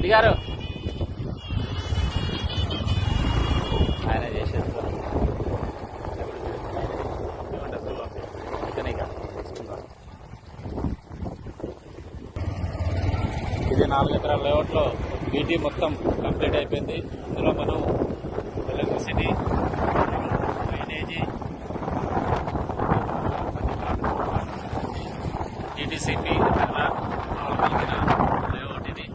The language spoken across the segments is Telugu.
రెడ్డి గారు ఆయన చేసేది ఇది 4 ఎకరాల లేఅవుట్లో బీటీ మొత్తం కంప్లీట్ అయిపోయింది. ఇందులో మనం ఎలక్ట్రిసిటీ, డ్రైనేజీ, టీటీసీపీ కలిగిన లేఅవుట్ ఇది.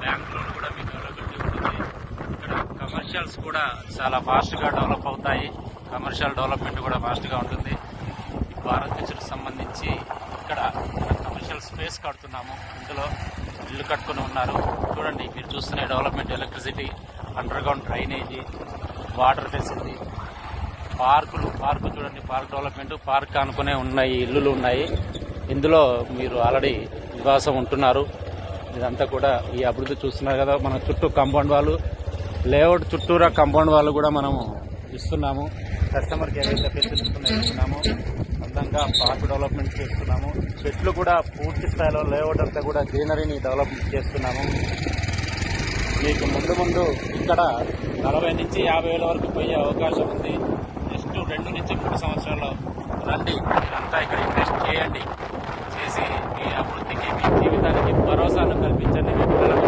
బ్యాంక్ లోన్ కూడా మీకు అవైలబిలిటీ ఉంటుంది. ఇక్కడ కమర్షియల్స్ కూడా చాలా ఫాస్ట్గా డెవలప్ అవుతాయి. కమర్షియల్ డెవలప్మెంట్ కూడా ఫాస్ట్గా ఉంటుంది. భారత్ బీచ్కు సంబంధించి ఇక్కడ కమర్షియల్ స్పేస్ కడుతున్నాము. ఇందులో ఇల్లు కట్టుకుని ఉన్నారు. చూడండి, మీరు చూస్తున్న development, electricity, under ground drainage, water facility, park చూడండి, పార్క్ డెవలప్మెంట్, పార్క్ అనుకునే ఉన్నాయి, ఇల్లులు ఉన్నాయి. ఇందులో మీరు ఆల్రెడీ నివాసం ఉంటున్నారు. ఇదంతా కూడా ఈ అభివృద్ధి చూస్తున్నారు కదా. మన చుట్టూ కాంపౌండ్ వాళ్ళు, లేఅవుట్ చుట్టూరా కాంపౌండ్ వాళ్ళు కూడా మనము ఇస్తున్నాము. కస్టమర్కి ఏవైతే ఫెసిలిటీస్ ఇస్తున్నామో అందంగా పార్క్ డెవలప్మెంట్ చేస్తున్నాము. చెట్లు కూడా పూర్తి స్థాయిలో లేఅవుట్ అంతా కూడా గ్రీనరీని డెవలప్మెంట్ చేస్తున్నాము. మీకు ముందు ఇక్కడ 40 నుంచి 50 వేల వరకు పోయే అవకాశం ఉంది. నెక్స్ట్ 2 నుంచి 3 సంవత్సరాల్లో రండి, అంతా ఇక్కడ ఇన్వెస్ట్ చేయండి. చేసి మీ అభివృద్ధికి, మీ జీవితానికి భరోసాను కల్పించండి. మీ పిల్లలకు